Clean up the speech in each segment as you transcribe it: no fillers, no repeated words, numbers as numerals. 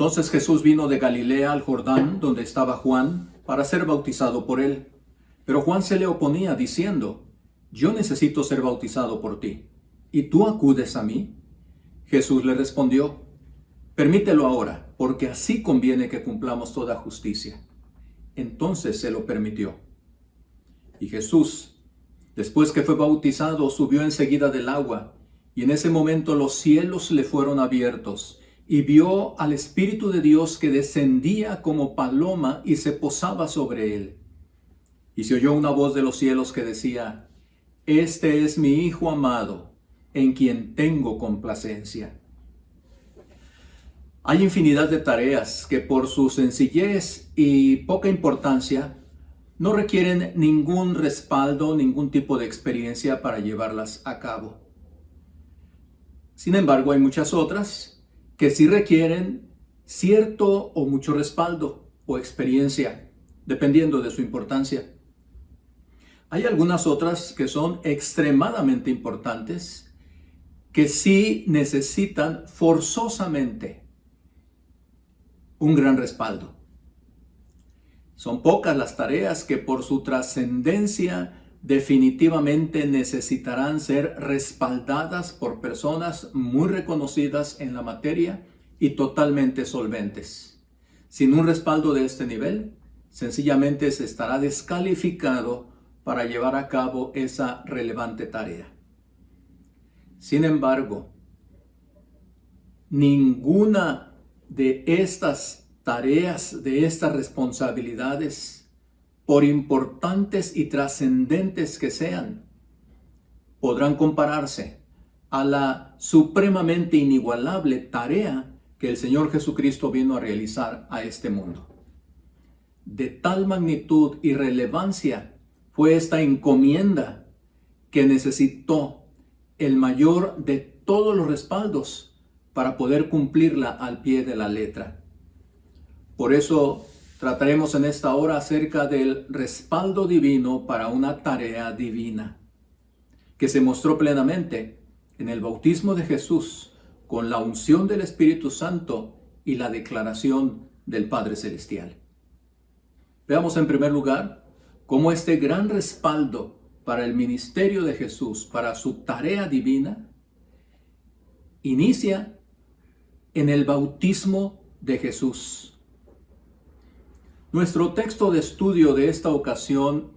Entonces Jesús vino de Galilea al Jordán, donde estaba Juan, para ser bautizado por él. Pero Juan se le oponía, diciendo: yo necesito ser bautizado por ti, ¿y tú acudes a mí? Jesús le respondió: permítelo ahora, porque así conviene que cumplamos toda justicia. Entonces se lo permitió. Y Jesús, después que fue bautizado, subió enseguida del agua, y en ese momento los cielos le fueron abiertos, y vio al Espíritu de Dios que descendía como paloma y se posaba sobre él. Y se oyó una voz de los cielos que decía: este es mi Hijo amado, en quien tengo complacencia. Hay infinidad de tareas que por su sencillez y poca importancia no requieren ningún respaldo, ningún tipo de experiencia para llevarlas a cabo. Sin embargo, hay muchas otras que sí requieren cierto o mucho respaldo o experiencia, dependiendo de su importancia. Hay algunas otras que son extremadamente importantes, que sí necesitan forzosamente un gran respaldo. Son pocas las tareas que por su trascendencia definitivamente necesitarán ser respaldadas por personas muy reconocidas en la materia y totalmente solventes. Sin un respaldo de este nivel, sencillamente se estará descalificado para llevar a cabo esa relevante tarea. Sin embargo, ninguna de estas tareas, de estas responsabilidades, por importantes y trascendentes que sean, podrán compararse a la supremamente inigualable tarea que el Señor Jesucristo vino a realizar a este mundo. De tal magnitud y relevancia fue esta encomienda que necesitó el mayor de todos los respaldos para poder cumplirla al pie de la letra. Por eso trataremos en esta hora acerca del respaldo divino para una tarea divina, que se mostró plenamente en el bautismo de Jesús con la unción del Espíritu Santo y la declaración del Padre Celestial. Veamos en primer lugar cómo este gran respaldo para el ministerio de Jesús, para su tarea divina, inicia en el bautismo de Jesús. Nuestro texto de estudio de esta ocasión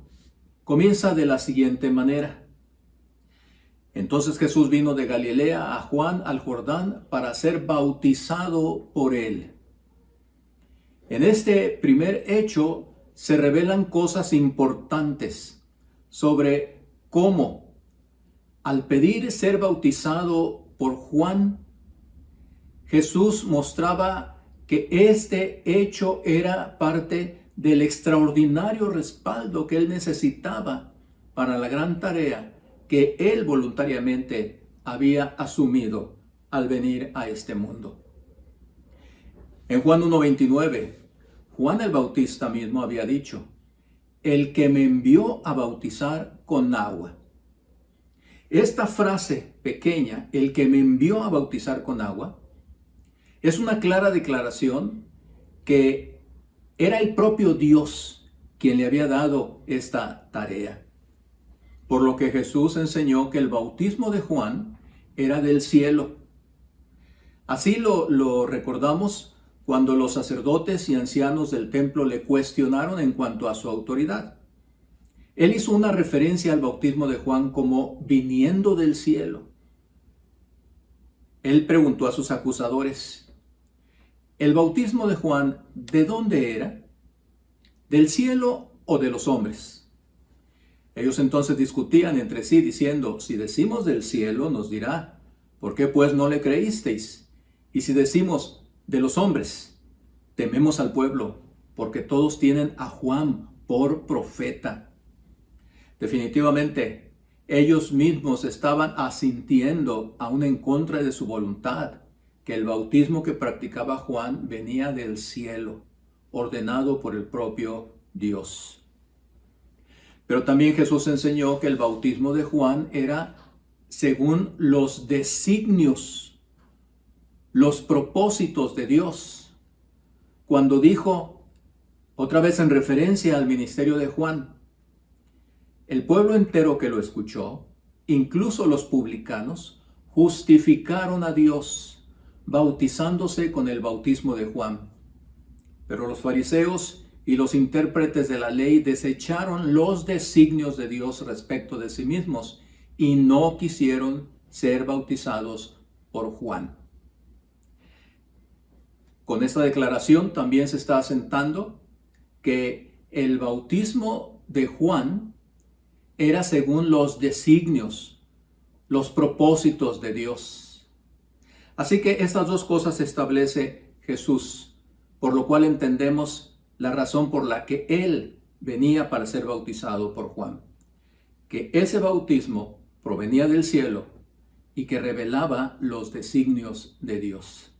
comienza de la siguiente manera. Entonces Jesús vino de Galilea a Juan al Jordán para ser bautizado por él. En este primer hecho se revelan cosas importantes sobre cómo, al pedir ser bautizado por Juan, Jesús mostraba que este hecho era parte del extraordinario respaldo que él necesitaba para la gran tarea que él voluntariamente había asumido al venir a este mundo. En Juan 1:29, Juan el Bautista mismo había dicho: el que me envió a bautizar con agua. Esta frase pequeña, el que me envió a bautizar con agua, es una clara declaración que era el propio Dios quien le había dado esta tarea. Por lo que Jesús enseñó que el bautismo de Juan era del cielo. Así lo recordamos cuando los sacerdotes y ancianos del templo le cuestionaron en cuanto a su autoridad. Él hizo una referencia al bautismo de Juan como viniendo del cielo. Él preguntó a sus acusadores: ¿el bautismo de Juan de dónde era? ¿Del cielo o de los hombres? Ellos entonces discutían entre sí diciendo: si decimos del cielo, nos dirá: ¿por qué pues no le creísteis? Y si decimos de los hombres, tememos al pueblo, porque todos tienen a Juan por profeta. Definitivamente, ellos mismos estaban asintiendo aún en contra de su voluntad que el bautismo que practicaba Juan venía del cielo, ordenado por el propio Dios. Pero también Jesús enseñó que el bautismo de Juan era según los designios, los propósitos de Dios. cuando dijo, otra vez en referencia al ministerio de Juan, el pueblo entero que lo escuchó, incluso los publicanos, justificaron a Dios, bautizándose con el bautismo de Juan. Pero los fariseos y los intérpretes de la ley desecharon los designios de Dios respecto de sí mismos y no quisieron ser bautizados por Juan. Con esta declaración también se está asentando que el bautismo de Juan era según los designios, los propósitos de Dios. Así que estas dos cosas establece Jesús, por lo cual entendemos la razón por la que Él venía para ser bautizado por Juan. Que ese bautismo provenía del cielo y que revelaba los designios de Dios.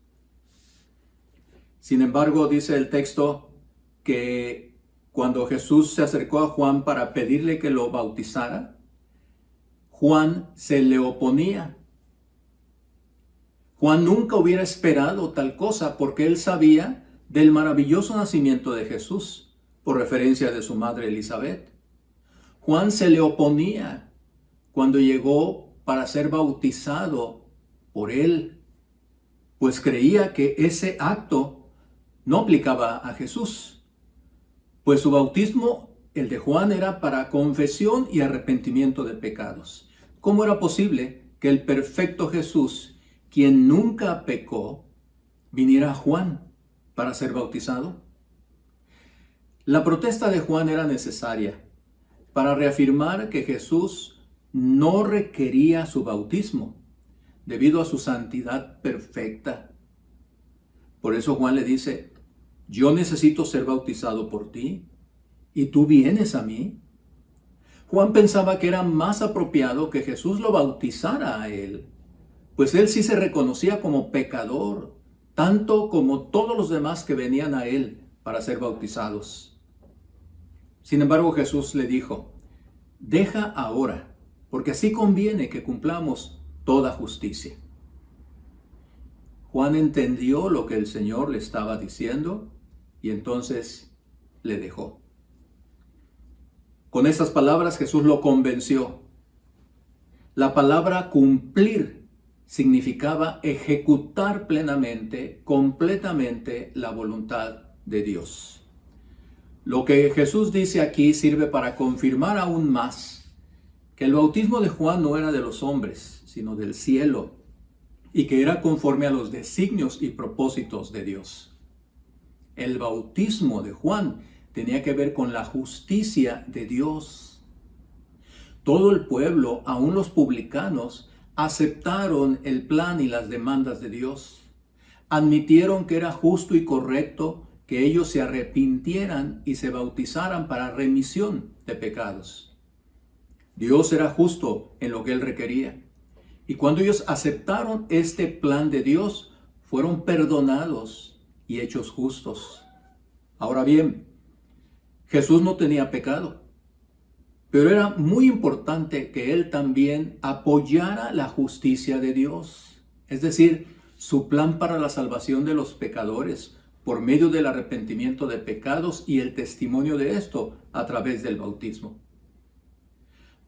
Sin embargo, dice el texto que cuando Jesús se acercó a Juan para pedirle que lo bautizara, Juan se le oponía. Juan nunca hubiera esperado tal cosa porque él sabía del maravilloso nacimiento de Jesús, por referencia de su madre Elizabeth. Juan se le oponía cuando llegó para ser bautizado por él, pues creía que ese acto no aplicaba a Jesús, pues su bautismo, el de Juan, era para confesión y arrepentimiento de pecados. ¿Cómo era posible que el perfecto Jesús, quien nunca pecó, viniera a Juan para ser bautizado? La protesta de Juan era necesaria para reafirmar que Jesús no requería su bautismo debido a su santidad perfecta. Por eso Juan le dice, yo necesito ser bautizado por ti, ¿y tú vienes a mí? Juan pensaba que era más apropiado que Jesús lo bautizara a él, pues él sí se reconocía como pecador, tanto como todos los demás que venían a él para ser bautizados. Sin embargo, Jesús le dijo, deja ahora, porque así conviene que cumplamos toda justicia. Juan entendió lo que el Señor le estaba diciendo y entonces le dejó. Con estas palabras Jesús lo convenció. La palabra cumplir significaba ejecutar plenamente, completamente la voluntad de Dios. Lo que Jesús dice aquí sirve para confirmar aún más que el bautismo de Juan no era de los hombres, sino del cielo, y que era conforme a los designios y propósitos de Dios. El bautismo de Juan tenía que ver con la justicia de Dios. Todo el pueblo, aun los publicanos, aceptaron el plan y las demandas de Dios. Admitieron que era justo y correcto que ellos se arrepintieran y se bautizaran para remisión de pecados. Dios era justo en lo que Él requería. Y cuando ellos aceptaron este plan de Dios, fueron perdonados y hechos justos. Ahora bien, Jesús no tenía pecado, pero era muy importante que Él también apoyara la justicia de Dios, es decir, su plan para la salvación de los pecadores por medio del arrepentimiento de pecados y el testimonio de esto a través del bautismo.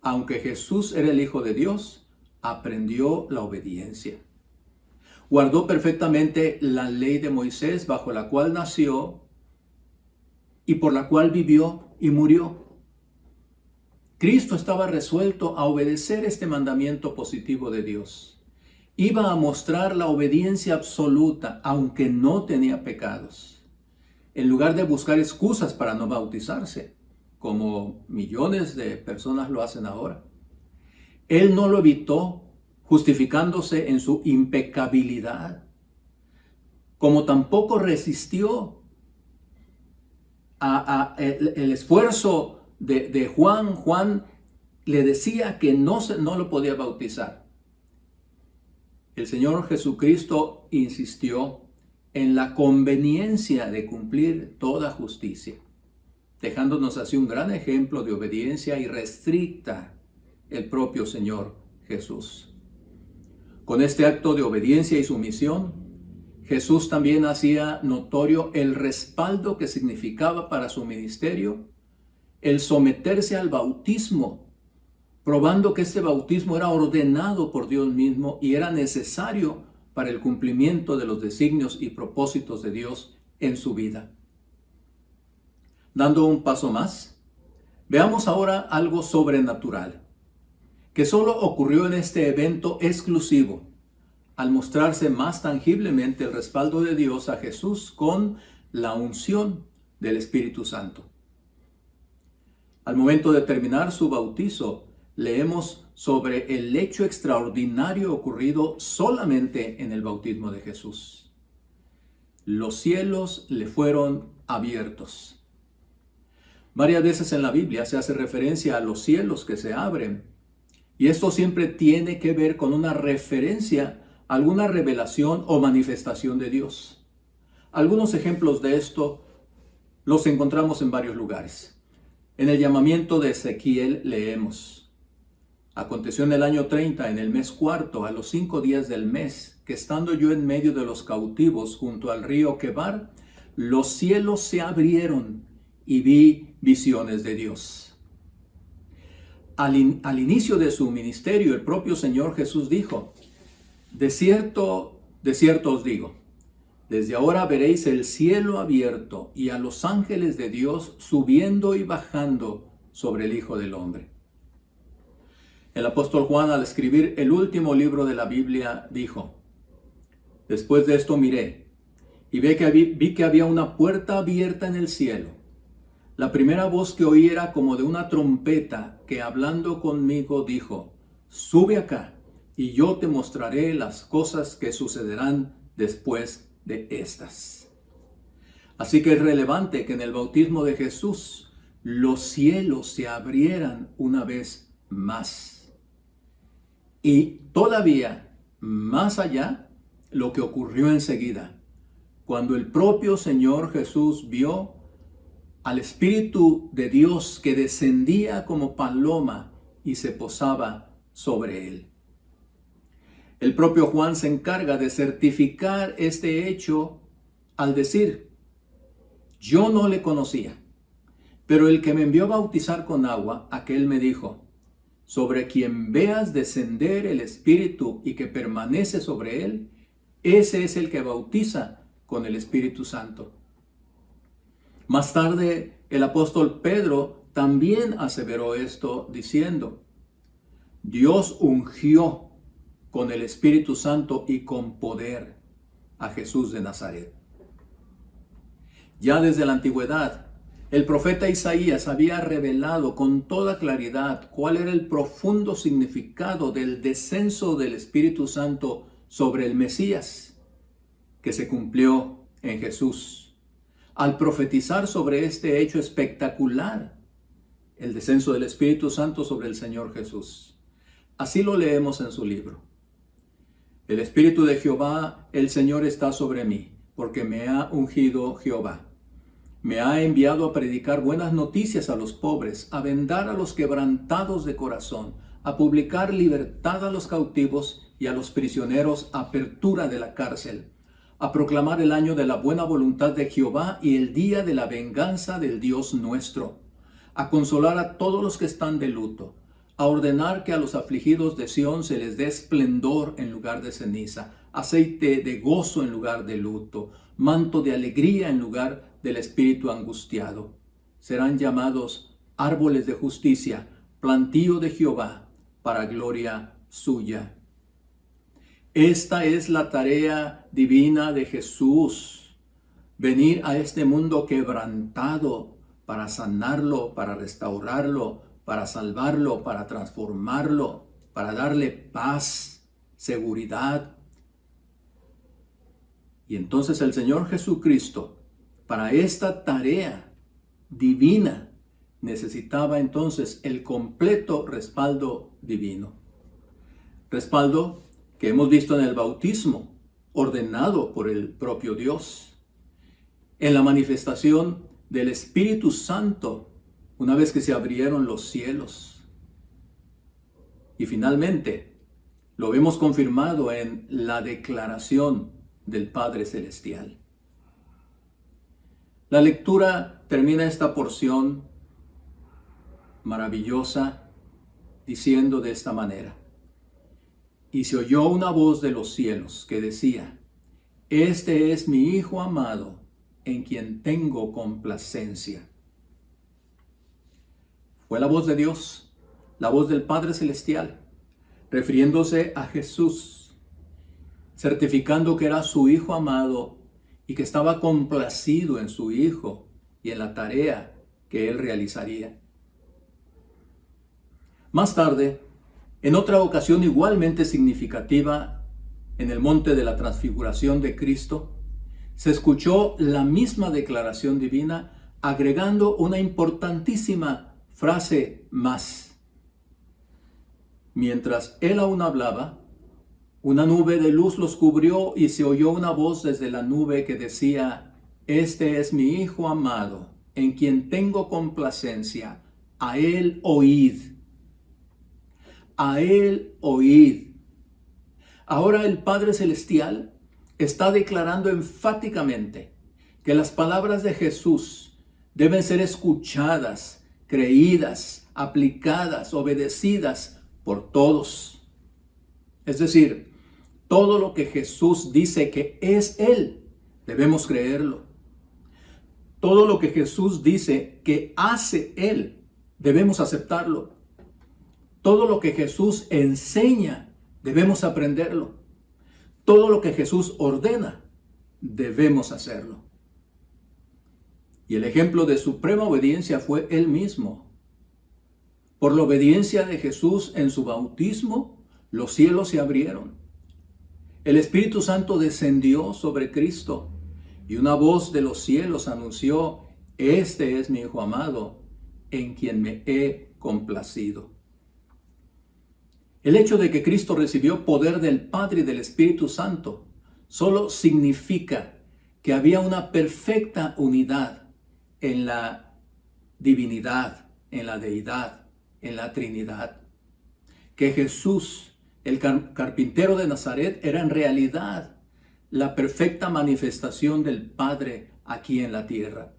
Aunque Jesús era el Hijo de Dios, aprendió la obediencia. Guardó perfectamente la ley de Moisés bajo la cual nació y por la cual vivió y murió. Cristo estaba resuelto a obedecer este mandamiento positivo de Dios. Iba a mostrar la obediencia absoluta, aunque no tenía pecados, en lugar de buscar excusas para no bautizarse, como millones de personas lo hacen ahora. Él no lo evitó, justificándose en su impecabilidad, como tampoco resistió el esfuerzo de Juan. Juan le decía que no lo podía bautizar. El Señor Jesucristo insistió en la conveniencia de cumplir toda justicia, dejándonos así un gran ejemplo de obediencia irrestricta el propio Señor Jesús. Con este acto de obediencia y sumisión, Jesús también hacía notorio el respaldo que significaba para su ministerio el someterse al bautismo, probando que este bautismo era ordenado por Dios mismo y era necesario para el cumplimiento de los designios y propósitos de Dios en su vida. Dando un paso más, veamos ahora algo sobrenatural, que solo ocurrió en este evento exclusivo, al mostrarse más tangiblemente el respaldo de Dios a Jesús con la unción del Espíritu Santo. Al momento de terminar su bautizo, leemos sobre el hecho extraordinario ocurrido solamente en el bautismo de Jesús. Los cielos le fueron abiertos. Varias veces en la Biblia se hace referencia a los cielos que se abren, y esto siempre tiene que ver con una referencia a alguna revelación o manifestación de Dios. Algunos ejemplos de esto los encontramos en varios lugares. En el llamamiento de Ezequiel leemos: aconteció en el año 30, en el mes cuarto, a los 5 días del mes, que estando yo en medio de los cautivos junto al río Quebar, los cielos se abrieron y vi visiones de Dios. Al inicio de su ministerio, el propio Señor Jesús dijo: de cierto os digo, desde ahora veréis el cielo abierto y a los ángeles de Dios subiendo y bajando sobre el Hijo del Hombre. El apóstol Juan, al escribir el último libro de la Biblia, dijo: después de esto miré y vi que había una puerta abierta en el cielo. La primera voz que oí era como de una trompeta que, hablando conmigo, dijo: sube acá y yo te mostraré las cosas que sucederán después de estas. Así que es relevante que en el bautismo de Jesús los cielos se abrieran una vez más. Y todavía más allá, lo que ocurrió enseguida, cuando el propio Señor Jesús vio al Espíritu de Dios que descendía como paloma y se posaba sobre él. El propio Juan se encarga de certificar este hecho al decir: yo no le conocía, pero el que me envió a bautizar con agua, aquel me dijo: sobre quien veas descender el Espíritu y que permanece sobre él, ese es el que bautiza con el Espíritu Santo. Más tarde, el apóstol Pedro también aseveró esto diciendo: Dios ungió con el Espíritu Santo y con poder a Jesús de Nazaret. Ya desde la antigüedad, el profeta Isaías había revelado con toda claridad cuál era el profundo significado del descenso del Espíritu Santo sobre el Mesías, que se cumplió en Jesús, al profetizar sobre este hecho espectacular, el descenso del Espíritu Santo sobre el Señor Jesús. Así lo leemos en su libro. El Espíritu de Jehová, el Señor, está sobre mí, porque me ha ungido Jehová. Me ha enviado a predicar buenas noticias a los pobres, a vendar a los quebrantados de corazón, a publicar libertad a los cautivos y a los prisioneros, apertura de la cárcel, a proclamar el año de la buena voluntad de Jehová y el día de la venganza del Dios nuestro, a consolar a todos los que están de luto, a ordenar que a los afligidos de Sión se les dé esplendor en lugar de ceniza, aceite de gozo en lugar de luto, manto de alegría en lugar del espíritu angustiado. Serán llamados árboles de justicia, plantío de Jehová, para gloria suya. Esta es la tarea divina de Jesús: venir a este mundo quebrantado para sanarlo, para restaurarlo, para salvarlo, para transformarlo, para darle paz, seguridad. Y entonces el Señor Jesucristo, para esta tarea divina, necesitaba entonces el completo respaldo divino. Respaldo que hemos visto en el bautismo, ordenado por el propio Dios. En la manifestación del Espíritu Santo, una vez que se abrieron los cielos. Y finalmente, lo vemos confirmado en la declaración del Padre Celestial. La lectura termina esta porción maravillosa diciendo de esta manera: y se oyó una voz de los cielos que decía: este es mi Hijo amado, en quien tengo complacencia. Fue la voz de Dios, la voz del Padre Celestial, refiriéndose a Jesús, certificando que era su Hijo amado y que estaba complacido en su Hijo y en la tarea que él realizaría. Más tarde, en otra ocasión igualmente significativa, en el monte de la transfiguración de Cristo, se escuchó la misma declaración divina, agregando una importantísima frase más. Mientras él aún hablaba, una nube de luz los cubrió y se oyó una voz desde la nube que decía: este es mi Hijo amado, en quien tengo complacencia, a él oíd. A él oíd. Ahora el Padre Celestial está declarando enfáticamente que las palabras de Jesús deben ser escuchadas, creídas, aplicadas, obedecidas por todos. Es decir, todo lo que Jesús dice que es Él, debemos creerlo. Todo lo que Jesús dice que hace Él, debemos aceptarlo. Todo lo que Jesús enseña, debemos aprenderlo. Todo lo que Jesús ordena, debemos hacerlo. Y el ejemplo de suprema obediencia fue Él mismo. Por la obediencia de Jesús en su bautismo, los cielos se abrieron. El Espíritu Santo descendió sobre Cristo y una voz de los cielos anunció: este es mi Hijo amado, en quien me he complacido. El hecho de que Cristo recibió poder del Padre y del Espíritu Santo solo significa que había una perfecta unidad en la divinidad, en la deidad, en la Trinidad. Que Jesús, el carpintero de Nazaret, era en realidad la perfecta manifestación del Padre aquí en la tierra.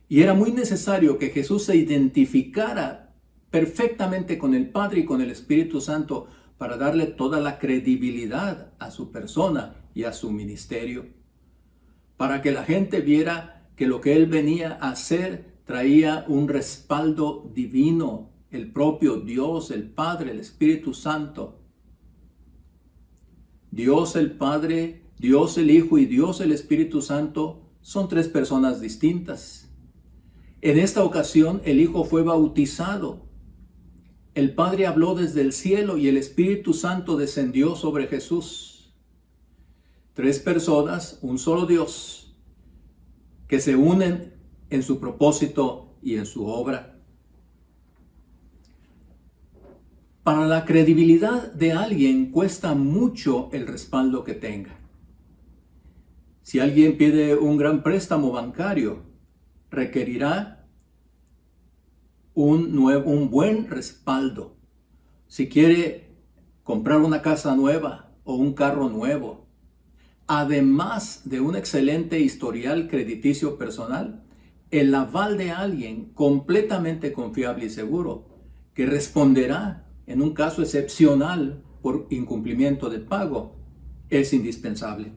Y era muy necesario que Jesús se identificara perfectamente con el Padre y con el Espíritu Santo para darle toda la credibilidad a su persona y a su ministerio. Para que la gente viera que lo que él venía a hacer traía un respaldo divino, el propio Dios, el Padre, el Espíritu Santo. Dios el Padre, Dios el Hijo y Dios el Espíritu Santo son tres personas distintas. En esta ocasión el Hijo fue bautizado. El Padre habló desde el cielo y el Espíritu Santo descendió sobre Jesús. Tres personas, un solo Dios, que se unen en su propósito y en su obra. Para la credibilidad de alguien cuesta mucho el respaldo que tenga. Si alguien pide un gran préstamo bancario, requerirá un buen respaldo. Si quiere comprar una casa nueva o un carro nuevo, además de un excelente historial crediticio personal, el aval de alguien completamente confiable y seguro, que responderá en un caso excepcional por incumplimiento de pago, es indispensable.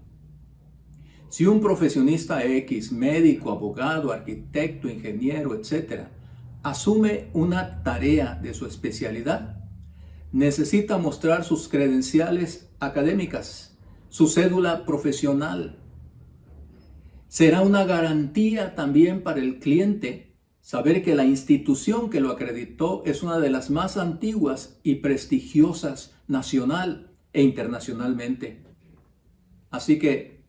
Si un profesionista X, médico, abogado, arquitecto, ingeniero, etc., asume una tarea de su especialidad, necesita mostrar sus credenciales académicas, su cédula profesional. Será una garantía también para el cliente saber que la institución que lo acreditó es una de las más antiguas y prestigiosas nacional e internacionalmente. Así que,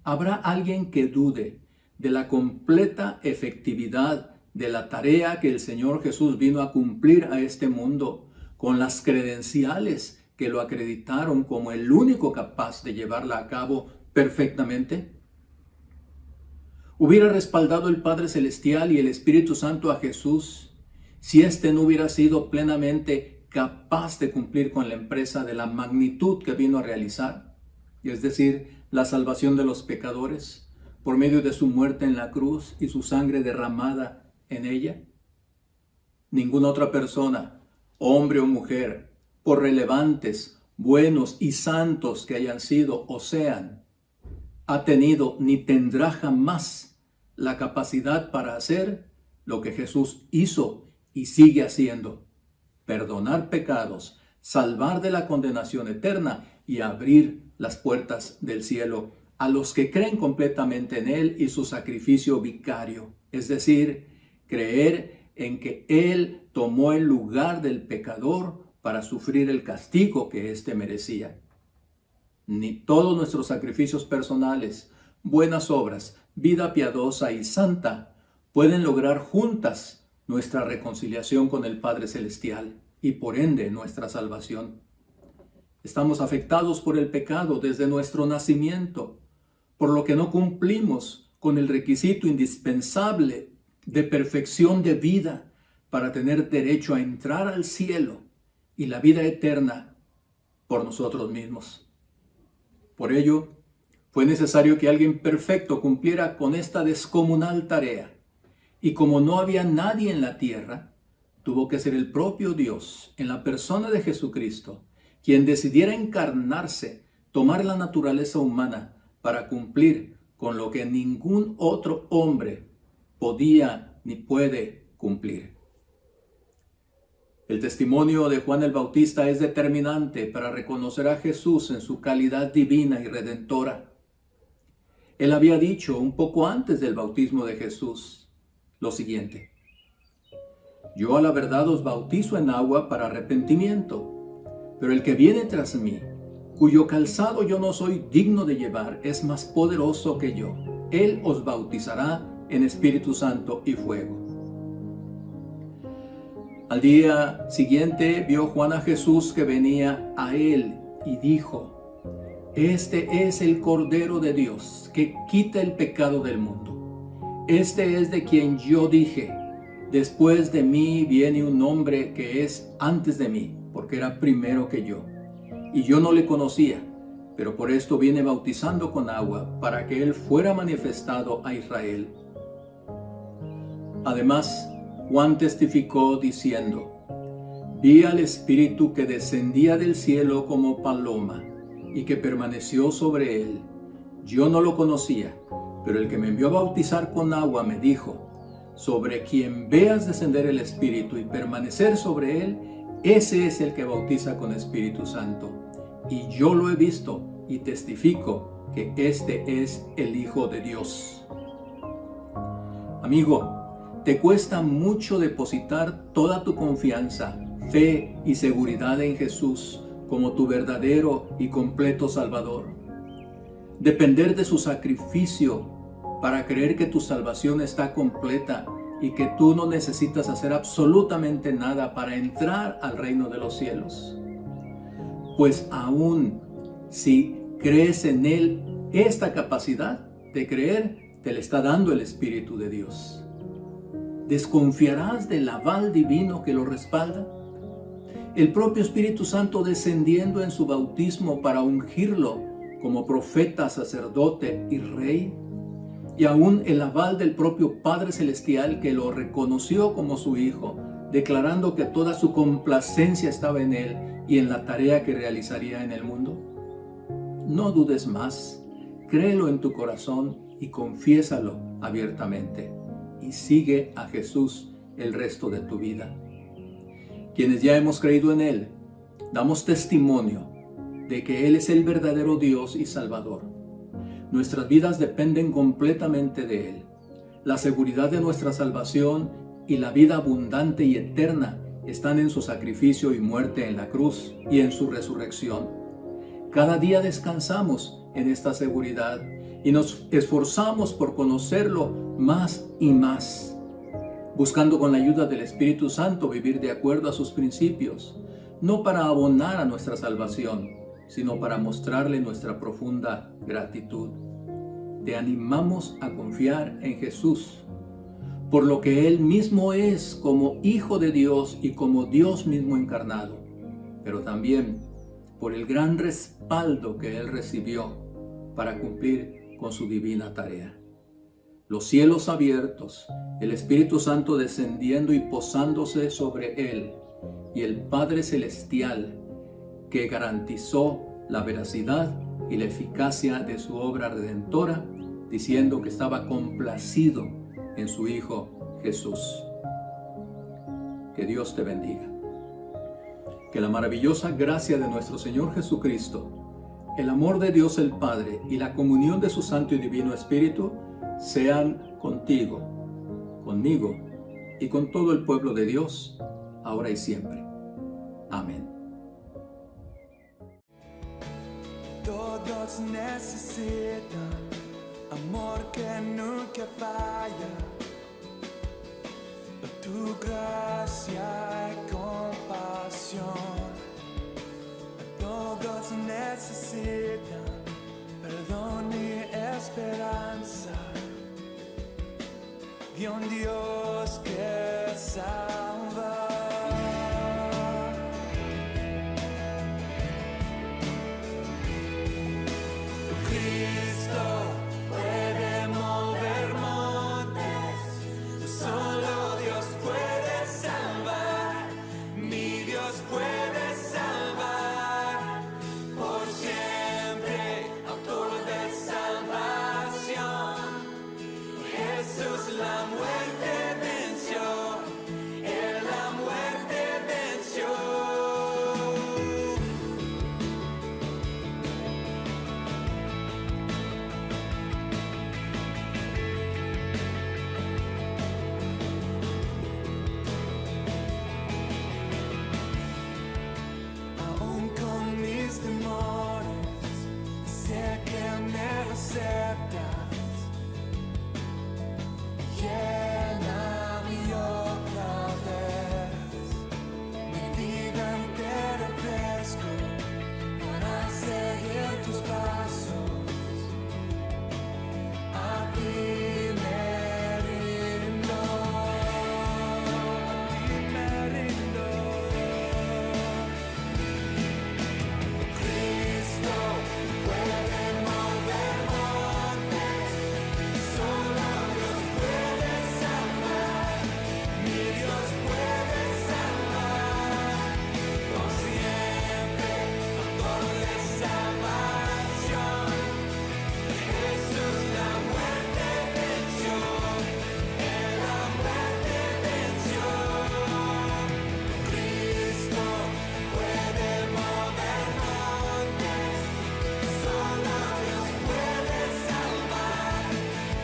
¿habrá alguien que dude de la completa efectividad de la tarea que el Señor Jesús vino a cumplir a este mundo con las credenciales que lo acreditaron como el único capaz de llevarla a cabo perfectamente? ¿Hubiera respaldado el Padre Celestial y el Espíritu Santo a Jesús si éste no hubiera sido plenamente capaz de cumplir con la empresa de la magnitud que vino a realizar? Es decir, la salvación de los pecadores por medio de su muerte en la cruz y su sangre derramada en ella? Ninguna otra persona, hombre o mujer, por relevantes, buenos y santos que hayan sido o sean, ha tenido ni tendrá jamás la capacidad para hacer lo que Jesús hizo y sigue haciendo: perdonar pecados, salvar de la condenación eterna y abrir las puertas del cielo a los que creen completamente en Él y su sacrificio vicario, es decir, creer en que Él tomó el lugar del pecador para sufrir el castigo que éste merecía. Ni todos nuestros sacrificios personales, buenas obras, vida piadosa y santa pueden lograr juntas nuestra reconciliación con el Padre Celestial y por ende nuestra salvación. Estamos afectados por el pecado desde nuestro nacimiento, por lo que no cumplimos con el requisito indispensable de perfección de vida para tener derecho a entrar al cielo y la vida eterna por nosotros mismos. Por ello, fue necesario que alguien perfecto cumpliera con esta descomunal tarea, y como no había nadie en la tierra, tuvo que ser el propio Dios, en la persona de Jesucristo, quien decidiera encarnarse, tomar la naturaleza humana para cumplir con lo que ningún otro hombre podía ni puede cumplir. El testimonio de Juan el Bautista es determinante para reconocer a Jesús en su calidad divina y redentora. Él había dicho un poco antes del bautismo de Jesús lo siguiente: yo a la verdad os bautizo en agua para arrepentimiento, pero el que viene tras mí, cuyo calzado yo no soy digno de llevar, es más poderoso que yo. Él os bautizará en Espíritu Santo y fuego. Al día siguiente vio Juan a Jesús que venía a él y dijo: este es el Cordero de Dios que quita el pecado del mundo. Este es de quien yo dije: después de mí viene un hombre que es antes de mí, porque era primero que yo. Y yo no le conocía, pero por esto viene bautizando con agua, para que él fuera manifestado a Israel. Además, Juan testificó diciendo: vi al Espíritu que descendía del cielo como paloma y que permaneció sobre él. Yo no lo conocía, pero el que me envió a bautizar con agua me dijo: sobre quien veas descender el Espíritu y permanecer sobre él, ese es el que bautiza con Espíritu Santo. Y yo lo he visto y testifico que este es el Hijo de Dios. Amigo, ¿te cuesta mucho depositar toda tu confianza, fe y seguridad en Jesús como tu verdadero y completo Salvador? Depender de su sacrificio para creer que tu salvación está completa y que tú no necesitas hacer absolutamente nada para entrar al reino de los cielos. Pues aún si crees en Él, esta capacidad de creer te le está dando el Espíritu de Dios. ¿Desconfiarás del aval divino que lo respalda? El propio Espíritu Santo descendiendo en su bautismo para ungirlo como profeta, sacerdote y rey. Y aún el aval del propio Padre Celestial que lo reconoció como su Hijo, declarando que toda su complacencia estaba en Él y en la tarea que realizaría en el mundo. No dudes más, créelo en tu corazón y confiésalo abiertamente. Y sigue a Jesús el resto de tu vida. Quienes ya hemos creído en Él, damos testimonio de que Él es el verdadero Dios y Salvador. Nuestras vidas dependen completamente de Él. La seguridad de nuestra salvación y la vida abundante y eterna están en su sacrificio y muerte en la cruz y en su resurrección. Cada día descansamos en esta seguridad y nos esforzamos por conocerlo más y más, buscando con la ayuda del Espíritu Santo vivir de acuerdo a sus principios, no para abonar a nuestra salvación, sino para mostrarle nuestra profunda gratitud. Te animamos a confiar en Jesús, por lo que Él mismo es como Hijo de Dios y como Dios mismo encarnado, pero también por el gran respaldo que Él recibió para cumplir con su divina tarea. Los cielos abiertos, el Espíritu Santo descendiendo y posándose sobre él, y el Padre Celestial que garantizó la veracidad y la eficacia de su obra redentora, diciendo que estaba complacido en su Hijo Jesús. Que Dios te bendiga. Que la maravillosa gracia de nuestro Señor Jesucristo, el amor de Dios el Padre y la comunión de su Santo y Divino Espíritu sean contigo, conmigo y con todo el pueblo de Dios, ahora y siempre. Amén. Todos necesitan amor que nunca falla, tu gracia y compasión. Todos necesitan perdón y esperanza de un Dios que salva. Cristo puede mover montes, solo Dios puede salvar, mi Dios puede salvar, por siempre, autor de salvación. Jesús la muerte venció, Él la muerte venció. Aún con mis temores, sé que me aceptas. Lléname otra vez, mi vida entera ofrezco para seguir tus pasos. A ti me rindo, a ti me rindo. Cristo puede mover montes, solo Dios puede salvar, mi Dios puede salvar, por siempre, autor de salvación. Jesús la muerte venció, Él la muerte venció. Cristo puede mover montes, solo Dios puede salvar,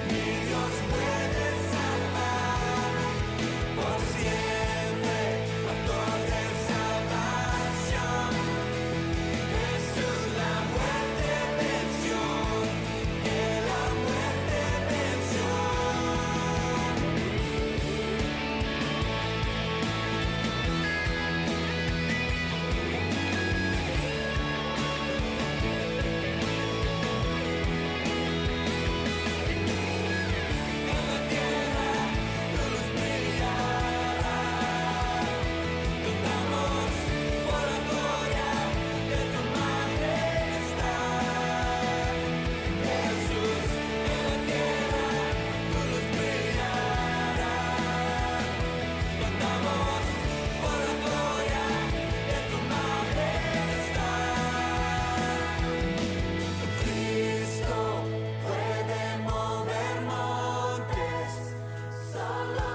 mi Dios puede salvar, por siempre, autor de salvación. Jesús la muerte venció, Él la muerte venció. En la tierra tu luz brillará, cantamos por la gloria de tu majestad. Jesús, en la tierra tu luz brillará, cantamos por la gloria de tu majestad. Cristo puede mover montes, solo